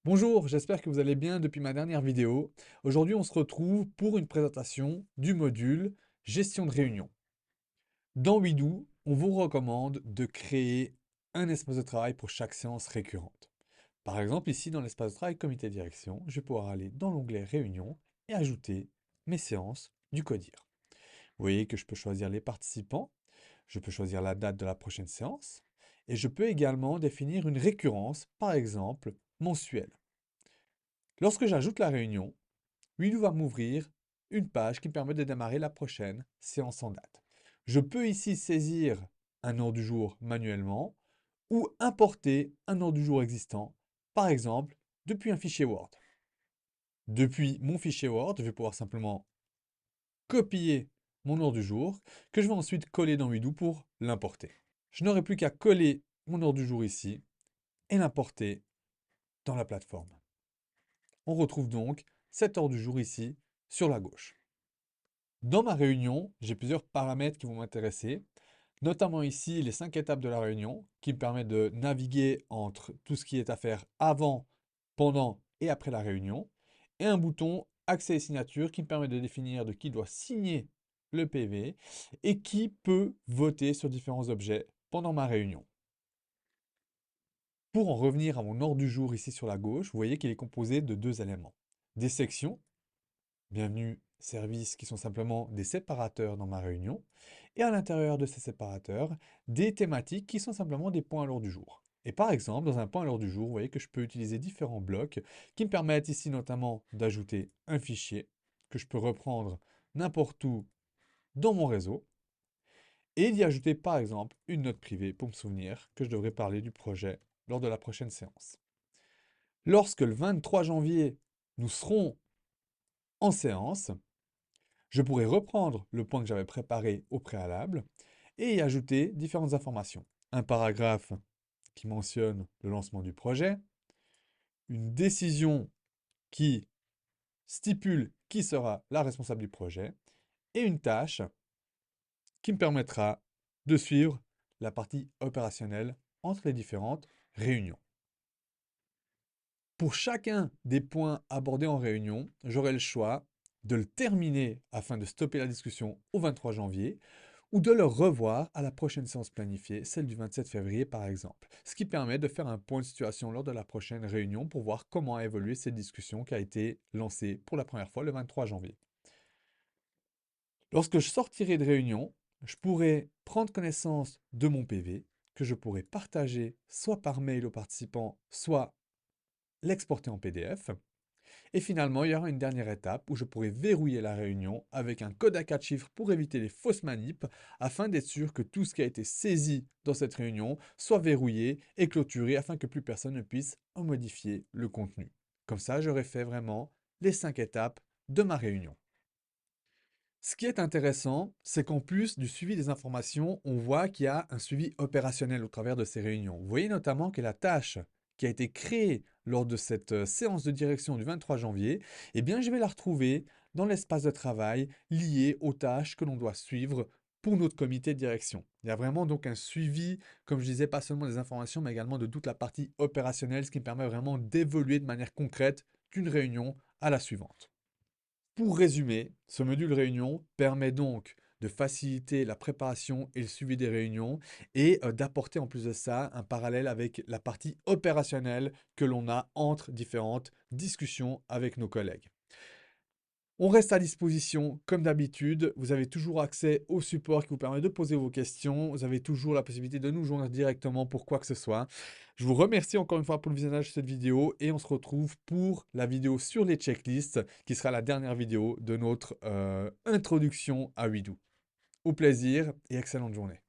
Bonjour, j'espère que vous allez bien depuis ma dernière vidéo. Aujourd'hui, on se retrouve pour une présentation du module Gestion de réunion. Dans Wedo, on vous recommande de créer un espace de travail pour chaque séance récurrente. Par exemple, ici dans l'espace de travail comité de direction, je vais pouvoir aller dans l'onglet Réunion et ajouter mes séances du CODIR. Vous voyez que je peux choisir les participants, je peux choisir la date de la prochaine séance et je peux également définir une récurrence, par exemple mensuelle. Lorsque j'ajoute la réunion, Wedo va m'ouvrir une page qui me permet de démarrer la prochaine séance en date. Je peux ici saisir un ordre du jour manuellement ou importer un ordre du jour existant, par exemple depuis un fichier Word. Depuis mon fichier Word, je vais pouvoir simplement copier mon ordre du jour que je vais ensuite coller dans Wedo pour l'importer. Je n'aurai plus qu'à coller mon ordre du jour ici et l'importer dans la plateforme. On retrouve donc cet ordre du jour ici sur la gauche. Dans ma réunion, j'ai plusieurs paramètres qui vont m'intéresser, notamment ici les 5 étapes de la réunion qui me permettent de naviguer entre tout ce qui est à faire avant, pendant et après la réunion, et un bouton accès et signature qui me permet de définir de qui doit signer le PV et qui peut voter sur différents objets pendant ma réunion. Pour en revenir à mon ordre du jour ici sur la gauche, vous voyez qu'il est composé de deux éléments. Des sections, bienvenue services qui sont simplement des séparateurs dans ma réunion, et à l'intérieur de ces séparateurs, des thématiques qui sont simplement des points à l'ordre du jour. Et par exemple, dans un point à l'ordre du jour, vous voyez que je peux utiliser différents blocs qui me permettent ici notamment d'ajouter un fichier que je peux reprendre n'importe où dans mon réseau et d'y ajouter par exemple une note privée pour me souvenir que je devrais parler du projet lors de la prochaine séance. Lorsque le 23 janvier, nous serons en séance, je pourrais reprendre le point que j'avais préparé au préalable et y ajouter différentes informations. Un paragraphe qui mentionne le lancement du projet, une décision qui stipule qui sera la responsable du projet et une tâche qui me permettra de suivre la partie opérationnelle entre les différentes réunions. Pour chacun des points abordés en réunion, j'aurai le choix de le terminer afin de stopper la discussion au 23 janvier ou de le revoir à la prochaine séance planifiée, celle du 27 février par exemple. Ce qui permet de faire un point de situation lors de la prochaine réunion pour voir comment a évolué cette discussion qui a été lancée pour la première fois le 23 janvier. Lorsque je sortirai de réunion, je pourrai prendre connaissance de mon PV que je pourrai partager soit par mail aux participants, soit l'exporter en PDF. Et finalement, il y aura une dernière étape où je pourrai verrouiller la réunion avec un code à 4 chiffres pour éviter les fausses manips afin d'être sûr que tout ce qui a été saisi dans cette réunion soit verrouillé et clôturé afin que plus personne ne puisse en modifier le contenu. Comme ça, j'aurai fait vraiment les 5 étapes de ma réunion. Ce qui est intéressant, c'est qu'en plus du suivi des informations, on voit qu'il y a un suivi opérationnel au travers de ces réunions. Vous voyez notamment que la tâche qui a été créée lors de cette séance de direction du 23 janvier, eh bien, je vais la retrouver dans l'espace de travail lié aux tâches que l'on doit suivre pour notre comité de direction. Il y a vraiment donc un suivi, comme je disais, pas seulement des informations, mais également de toute la partie opérationnelle, ce qui me permet vraiment d'évoluer de manière concrète d'une réunion à la suivante. Pour résumer, ce module réunion permet donc de faciliter la préparation et le suivi des réunions et d'apporter en plus de ça un parallèle avec la partie opérationnelle que l'on a entre différentes discussions avec nos collègues. On reste à disposition comme d'habitude. Vous avez toujours accès au support qui vous permet de poser vos questions. Vous avez toujours la possibilité de nous joindre directement pour quoi que ce soit. Je vous remercie encore une fois pour le visionnage de cette vidéo et on se retrouve pour la vidéo sur les checklists qui sera la dernière vidéo de notre introduction à Wedo. Au plaisir et excellente journée.